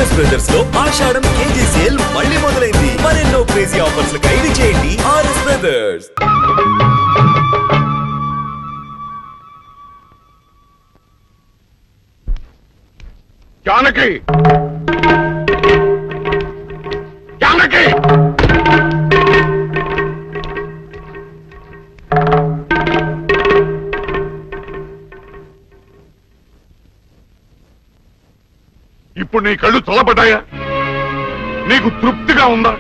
RS brothers లో ఆషాఢం KG sale మళ్ళీ మొదలైంది. మరెన్నో క్రేజీ ఆఫర్స్ ఖైదీ చేయండి ఆర్ఎస్ బ్రదర్స్. జానకి జానకి ఇప్పుడు నీ కళ్ళు చల్లబడ్డాయా? నీకు తృప్తిగా ఉందా?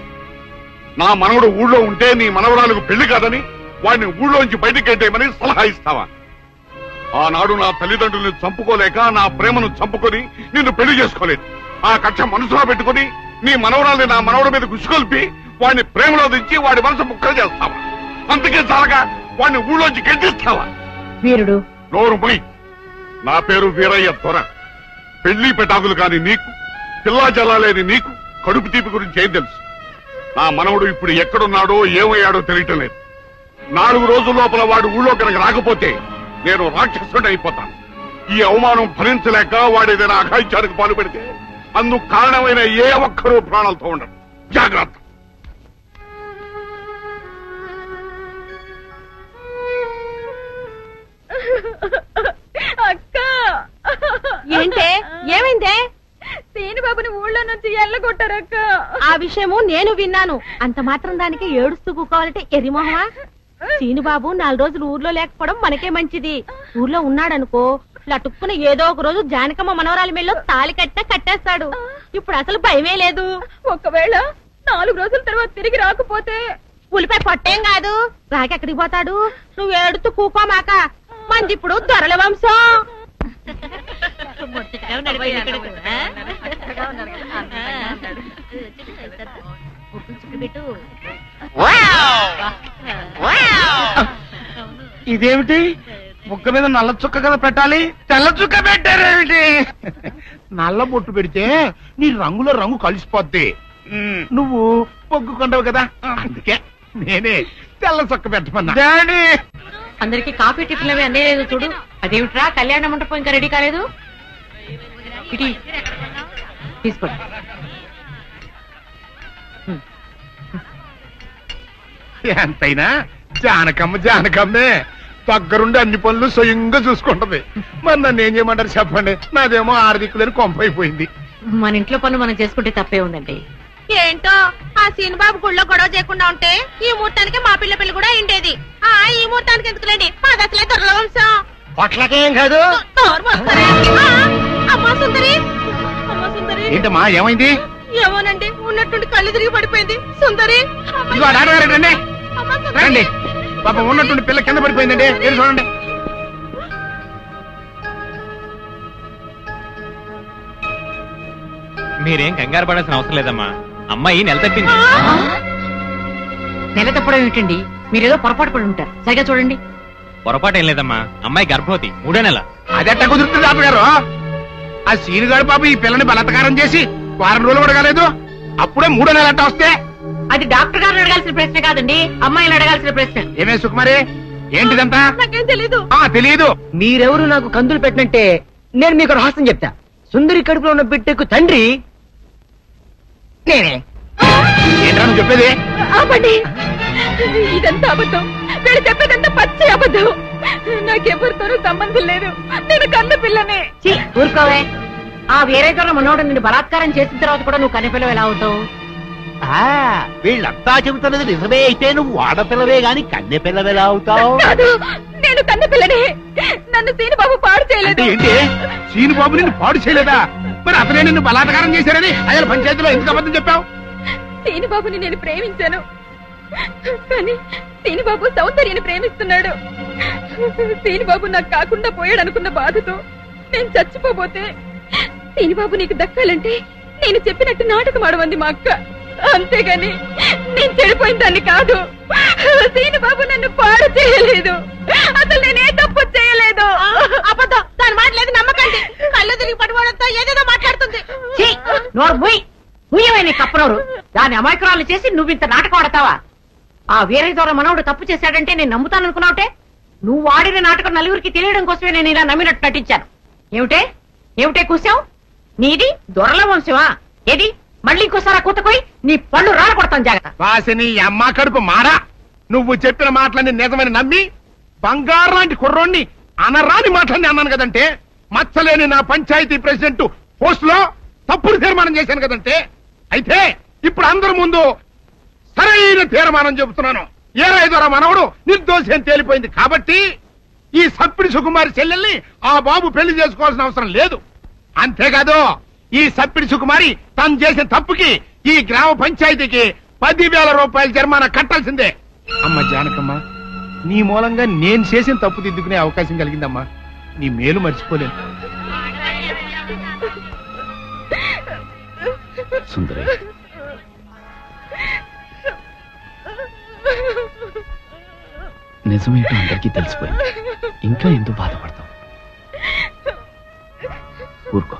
నా మనవడు ఊళ్ళో ఉంటే నీ మనవరాలకు పెళ్లి కాదని వాడిని ఊళ్ళోంచి బయటికి గెట్టేయమని సలహా ఇస్తావా? ఆనాడు నా తల్లిదండ్రుల్ని చంపుకోలేక నా ప్రేమను చంపుకొని నిన్ను పెళ్లి చేసుకోలేదు. ఆ కక్ష మనసులో పెట్టుకుని నీ మనవరాల్ని నా మనవడి మీద గుసుకొల్పి వాడిని ప్రేమలో దించి వాడి మనసు ముక్కలు చేస్తావా? అందుకే చాలగా వాడిని ఊళ్ళోంచి గెంటిస్తావా? వీరుడు నోరు పోయి. నా పేరు వీరయ్య దొర. పెళ్లి పెటాకులు కాని నీకు, పిల్లా జల్లాలేని నీకు కడుపు తీపి గురించి ఏం తెలుసు? నా మనవడు ఇప్పుడు ఎక్కడున్నాడో ఏమయ్యాడో తెలియటం లేదు. 4 రోజుల లోపల వాడు ఊళ్ళో కనుక రాకపోతే నేను రాక్షసుడు అయిపోతాను. ఈ అవమానం భరించలేక వాడేదైనా అఘాయిత్యానికి పాలు పెడితే అందుకు కారణమైన ఏ ఒక్కరూ ప్రాణాలతో ఉండరు. జాగ్రత్త. అక్క ఏంటే ఏమైందే? సీనుబాబుని ఊళ్ళో నుంచి ఎల్లగొట్టారక్క. ఆ విషయము నేను విన్నాను. అంత మాత్రం దానికి ఏడుస్తూ కూకోవాలంటే ఎరిమోహమా? సీనుబాబు 4 రోజులు ఊర్లో లేకపోవడం మనకే మంచిది. ఊర్లో ఉన్నాడనుకో లటుక్కున ఏదో ఒక రోజు జానకమ్మ మనవరాలి మెళ్ళో తాళి కట్టేస్తాడు. ఇప్పుడు అసలు భయమే లేదు. ఒకవేళ 4 రోజుల తర్వాత తిరిగి రాకపోతే ఉలిపై పొట్టేం కాదు. రాకెక్కడికి పోతాడు? నువ్వు ఏడుతూ కూకోమాక. మంది ఇప్పుడు దొరల వంశం. ఇదేమిటి? ముక్క మీద నల్ల చుక్క కదా పెట్టాలి, తెల్ల చుక్క పెట్టారేమిటి? నల్ల బొట్టు పెడితే నీ రంగులో రంగు కలిసిపోద్ది. నువ్వు పొగ్గుకుంటావు కదా, అందుకే నేనే తెల్ల చుక్క పెట్టమన్నా. డాడీ, అందరికి కాఫీ టిఫిన్ అవి అందేలేదు చూడు. అదేమిట్రా, కళ్యాణ మండపం ఇంకా రెడీ కాలేదు? ఇటీ తీసుకోండి. ఎంతైనా జానకమ్మే దగ్గరుండి అన్ని పనులు స్వయంగా చూసుకుంటది. మరి నన్ను ఏం చేయమంటారు చెప్పండి? నాదేమో 6 దిక్కులని కొంపైపోయింది. మన ఇంట్లో పనులు మనం చేసుకుంటే తప్పే ఉందండి. ఏంటో ఆ సీనుబాబు గుళ్ళో గొడవ చేయకుండా ఉంటే ఈ ముహూర్తానికి మా పిల్ల పెళ్లి కూడా అయిండేది. ఈ ముహూర్తానికి ఎందుకులేండి, మాది అసలే దొరల వంశం. పొట్లకేం కాదు. అమ్మా సుందరి, అమ్మా సుందరి. ఏంటమ్మా ఏమైంది? ఏమోనండి, ఉన్నట్టుండి కళ్ళు తిరిగి పడిపోయింది. సుందరి, ఇదిగో డాక్టర్ గారు రండి. రండి, పాపం ఉన్నట్టుండి పిల్ల కింద పడిపోయిందండి. ఏం చూడండి. మీరేం కంగారు పడాల్సిన అవసరం లేదమ్మా. అమ్మాయి నెల తప్పింది. నెల తప్పడం ఏమిటండి? మీరేదో పొరపాటు పడి ఉంటారు. సరిగా చూడండి. పొరపాటు ఏం లేదమ్మా, అమ్మాయి గర్భవతి, 3వ నెల. అదెట్ట కుదురుతుంది డాక్టర్ గారు? ఆ సీనుగాడు పాప ఈ పిల్లని బలత్కారం చేసి 4 రోజులు కూడా కాలేదు, అప్పుడే 3వ నెల అట్ట వస్తే? అది డాక్టర్ గారిని అడగాల్సిన ప్రశ్న కాదండి, అమ్మాయిని అడగాల్సిన ప్రశ్న. ఏమే సుకుమారి, ఏంటిదంతా? నాకేం తెలీదు. తెలీదు. మీరెవరు నాకు కందులు పెట్టినట్టే నేను మీకు రహస్యం చెప్తా. సుందరి కడుపులో ఉన్న బిడ్డకు తండ్రి నేనే. ఏంట్రా నువ్వు చెప్పేది? ఆపండి, ఇదంతా అబద్ధం. వీళ్ళు చెప్పేదంతా పచ్చి అబద్ధం. నాకెవరితోనూ సంబంధం లేదు. నేను కన్న పిల్లనే. ఊరుకోవే. ఆ వేరే గారు మనోడు నిన్ను బలాత్కారం చేసిన తర్వాత కూడా నువ్వు కన్నెపిల్లవు ఎలా అవుతావు? వీళ్ళంతా చెబుతున్నది నిజమే అయితే నువ్వు ఆడపిల్లవే గాని కన్నె పిల్లవెలా అవుతావు? కాదు, నేను కన్న పిల్లనే. నన్ను సీనుబాబు పాడు చేయలేదు. ఏంటి? సీనుబాబు నిన్ను పాడు చేయలేదా? మరి అతనే నిన్ను బలాత్కారం చేశారని అయ్యాల పంచాయతీలో ఎందుకు అబద్ధం చెప్పావు? సీనుబాబుని నేను ప్రేమించాను, కానీ సీనుబాబు సౌందర్యని ప్రేమిస్తున్నాడు. సీనుబాబు నాకు కాకుండా పోయాడు అనుకున్న బాధతో నేను చచ్చిపోబోతే, సీనుబాబు నీకు దక్కాలంటే నేను చెప్పినట్టు నాటకం ఆడమంది మా అక్క. అంతేగాని నేను చెడిపోయిన దాన్ని కాదు. సీనుబాబు నన్ను పాడు చేయలేదు. అసలు నేనే తప్పు చేయలేదు. అబద్ధం. దాని మాటలేదు నమ్మకండి. కళ్ళు తిరిగి పడిపోవడంతో ఏదేదో మాట్లాడుతుంది. ముయ్యమైన కప్పనోరు దాని అమాయకురాలు చేసి నువ్వింత నాటకం ఆడతావా? ఆ వీరయ్య ద్వారా మనవుడు తప్పు చేశాడంటే నేను నమ్ముతాననుకున్నావుటే? నువ్వు ఆడిన నాటకం నలుగురికి తెలియడం కోసమే నేను ఇలా నమ్మినట్టు నటించాను. ఏమిటే కూసావు? నీది దొరల వంశమా? ఏది మళ్ళీ ఇంకోసారి కూతకోయి నీ పళ్ళు రాలకొడతాను జాగ్రత్త. వాసిని అమ్మ కడుపు మారా. నువ్వు చెప్పిన మాటలన్నీ నిజమని నమ్మి బంగారు లాంటి కుర్రోణ్ణి అనరాని మాటలన్నీ అన్నాను కదంటే, మచ్చలేని నా పంచాయతీ ప్రెసిడెంట్ పోస్ట్ లో తప్పుడు తీర్మానం చేశాను కదంటే, అయితే ఇప్పుడు అందరి ముందు సరైన తీర్మానం చెబుతున్నాను. ఏ రైతురా మనవడు నిర్దోషి అని తేలిపోయింది కాబట్టి ఈ సప్పిడి సుకుమారి చెల్లెల్ని ఆ బాబు పెళ్లి చేసుకోవాల్సిన అవసరం లేదు. అంతేకాదు ఈ సప్పిడి సుకుమారి తను చేసిన తప్పుకి ఈ గ్రామ పంచాయతీకి 10,000 రూపాయల జరిమానా కట్టాల్సిందే. అమ్మ జానకమ్మ, నీ మూలంగా నేను చేసిన తప్పు దిద్దుకునే అవకాశం కలిగిందమ్మా. నీ మేలు మర్చిపోలేను. సుందరి, నిజమేంటో అందరికీ తెలిసిపోయింది. ఇంకా ఎందుకు బాధపడతావు? ఊరుకో.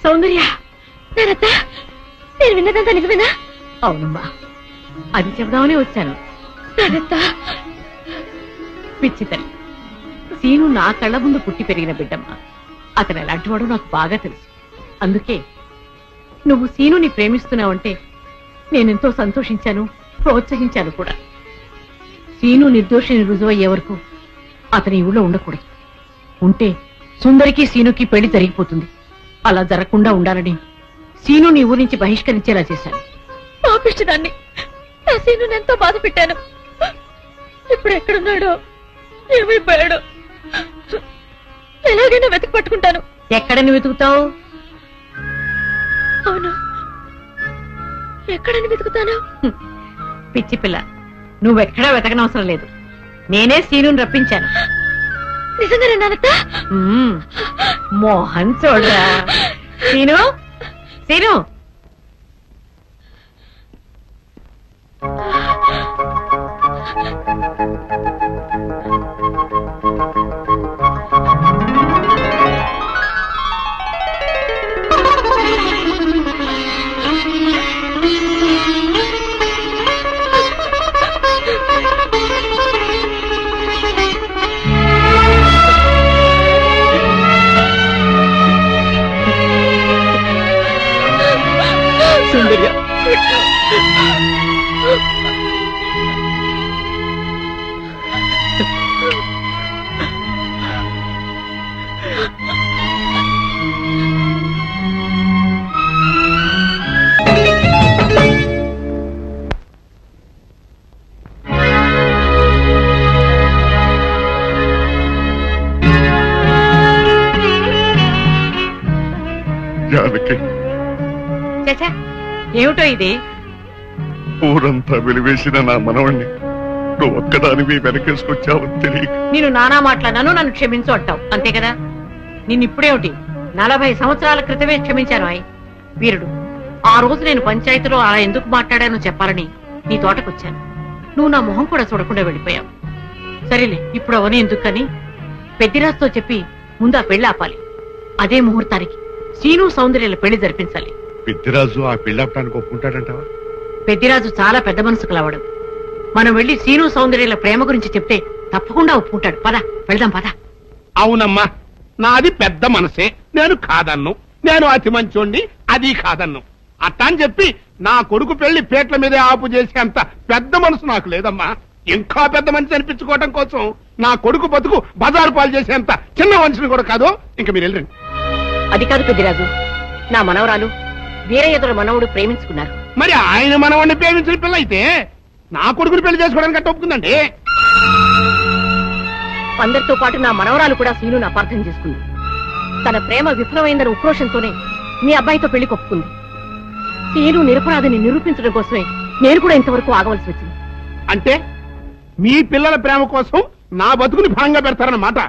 సౌందర్య, నేను విన్నదంతా నిజమేనా? అవునమ్మా, అది చెబుదామని వచ్చాను. పిచ్చి తల్లి, సీను నా కళ్ళ ముందు పుట్టి పెరిగిన బిడ్డమ్మా. అతను ఎలాంటివాడో నాకు బాగా తెలుసు. అందుకే నువ్వు సీనుని ప్రేమిస్తున్నావంటే నేనెంతో సంతోషించాను, ప్రోత్సహించాను కూడా. సీను నిర్దోషిని రుజువయ్యే వరకు అతని ఊళ్ళో ఉండకూడదు. ఉంటే సుందరికి సీనుకి పెళ్లి జరిగిపోతుంది. అలా జరగకుండా ఉండాలని సీను నీ ఊరి నుంచి బహిష్కరించేలా చేశాను. పాపిష్టిదాన్ని నా సీను ఎంతో బాధ పెట్టాను. ఇప్పుడు ఎక్కడున్నాడో, ఏమైపోయాడో ఎలాగైనా వెతికి పట్టుకుంటాను. ఎక్కడని వెతుకుతావు? అవును, ఎక్కడని వెతుకుతాను? పిచ్చి పిల్ల, నువ్వెక్కడా వెతకనవసరం లేదు. నేనే సీనుని రప్పించాను. నిజంగానే నానత్త? మోహన్ చూడరా. సీను, సీను, సుందర్య, జానకి, చచ్చా, ఏమిటో ఇది? ఊరంతా వెలివేసిన నా మనవణ్ణి నువ్వు ఒక్కదానివి వెనకేసుకొచ్చావని తెలియక నేను నానా మాట్లాడినాను, నన్ను క్షమించు అంటావు, అంతే కదా? నిన్నిప్పుడేమిటి 40 సంవత్సరాల క్రితమే క్షమించాను. వీరుడు, ఆ రోజు నేను పంచాయతీలో అలా ఎందుకు మాట్లాడానో చెప్పాలని నీ తోటకొచ్చాను. నువ్వు నా మొహం కూడా చూడకుండా వెళ్ళిపోయావు. సరేలే, ఇప్పుడు అవని ఎందుకని పెద్దిరాజుతో చెప్పి ముందు ఆ పెళ్లి ఆపాలి. అదే ముహూర్తానికి సీను సౌందర్యాల పెళ్లి జరిపించాలి. పెద్దిరాజు ఆ పెళ్ళాపడానికి ఒప్పుకుంటాడంటావా? పెద్దిరాజు చాలా పెద్ద మనసు కలవాడు. మనం వెళ్లి సీను సౌందర్యాల ప్రేమ గురించి చెప్తే తప్పకుండా ఒప్పుకుంటాడు. పద, వెళ్దాం పద. అవునమ్మా, నాది పెద్ద మనసే, నేను కాదన్ను. నేను అతి మంచోండి, అది కాదన్ను. అట్టా అని చెప్పి నా కొడుకు పెళ్లి పేట్ల మీదే ఆపు చేసేంత పెద్ద మనసు నాకు లేదమ్మా. ఇంకా పెద్ద మనిషి అనిపించుకోవడం కోసం నా కొడుకు బతుకు బజారు పాలు చేసేంత చిన్న మనిషిని కూడా కాదు. ఇంకా మీరు వెళ్ళండి. అది కాదు పెద్దిరాజు, నా మనవరాలు వీరయ్యదుల మనవుడు ప్రేమించుకున్నారు. మరి ఆయన మనవాడిని ప్రేమించిన పిల్ల అయితే నా కొడుకుని పెళ్లి చేసుకోవడానికి అట్ట ఒప్పుకుందండి. అందరితో పాటు నా మనవరాలు కూడా సీనును అపార్థం చేసుకుంది. తన ప్రేమ విఫలమైందన్న ఉక్రోషంతోనే మీ అబ్బాయితో పెళ్లి కొప్పుకుంది. సీను నిరపరాధిని నిరూపించడం కోసమే నేను కూడా ఇంతవరకు ఆగవలసి వచ్చింది. అంటే మీ పిల్లల ప్రేమ కోసం నా బతుకుని భాగంగా పెడతారన్నమాట.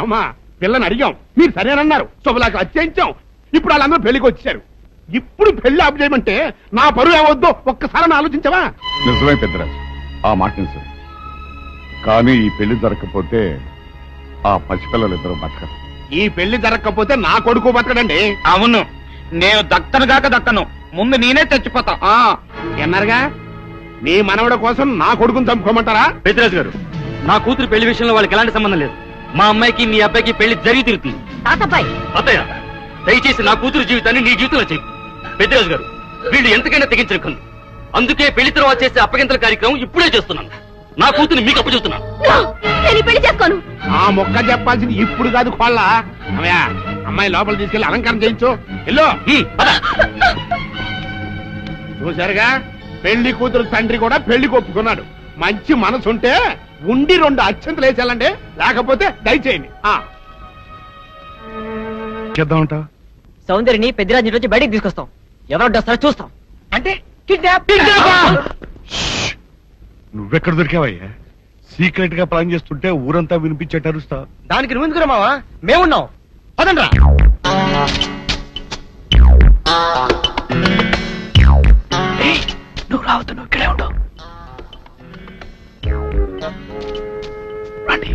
ఏమా, పిల్లని అడిగాం, మీరు సరేనన్నారు, శుభలాకి అత్యించాం. ఇప్పుడు వాళ్ళందరూ పెళ్లికి వచ్చారు. ఇప్పుడు పెళ్లి ఆపు చేయమంటే నా పరువు ఏమొద్దో ఒక్కసారి ఆలోచించవా? నిజమే పెద్దరాజు, ఆ మాట నిజమే. కానీ ఈ పెళ్లి జరగకపోతే ఆ పసిపిల్లలిద్దరూ బతకరు. ఈ పెళ్లి జరగకపోతే నా కొడుకు బతకడండి. అవును, నేను దక్కను కాక దక్కను, ముందు నేనే చచ్చిపోతా. ఎన్నారుగా, మీ మనవడ కోసం నా కొడుకుని చంపుకోమంటారా? పెద్దరాజు గారు, నా కూతురు పెళ్లి విషయంలో వాళ్ళకి ఎలాంటి సంబంధం లేదు. మా అమ్మాయికి మీ అబ్బాయికి పెళ్లి జరిగి తీరుతుంది. తాతబ్బాయి, అత్తయ్య, దయచేసి నా కూతురు జీవితాన్ని నీ జీవితంలో చెయ్యి. పెద్దరాజు గారు, వీళ్ళు ఎంతకైనా తెగించిన కన్ను. అందుకే పెళ్లి తర్వాత చేసే అప్పగింతల కార్యక్రమం ఇప్పుడే చేస్తున్నాను. నా కూతురు మీకు అప్పచెప్తున్నాను. నేను ఈ పెళ్లి చేసుకోను. ఆ మొక్క చెప్పాల్సింది ఇప్పుడు కాదు కోళ్ళ. అమ్మయ్య, అమ్మాయి లోపల తీసుకెళ్లి అలంకారం చేయించు. ఎల్లో చూసారుగా, పెళ్లి కూతురు తండ్రి కూడా పెళ్లికి ఒప్పుకున్నాడు. మంచి మనసుంటే ఉండి 2 అత్యంతలు వేసేయాలండి, లేకపోతే దయచేయండి. చేద్దామంట. సౌందర్యని పెద్దరాజు ఇంటి నుంచి బయటికి తీసుకొస్తాం. ఎవరు వస్తారో చూస్తాం. అంటే నువ్వెక్కడ దొరికావయ్యా? సీక్రెట్ గా ప్లాన్ చేస్తుంటే ఊరంతా వినిపించేట అరుస్తా. దానికి నువ్వు ఎందుకురా మావా? మేమున్నాం. పదండ్రా. నువ్వు రావద్దు, నువ్వు ఇక్కడే ఉండవు. రండి.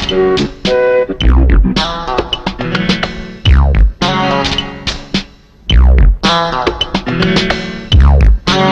ఆ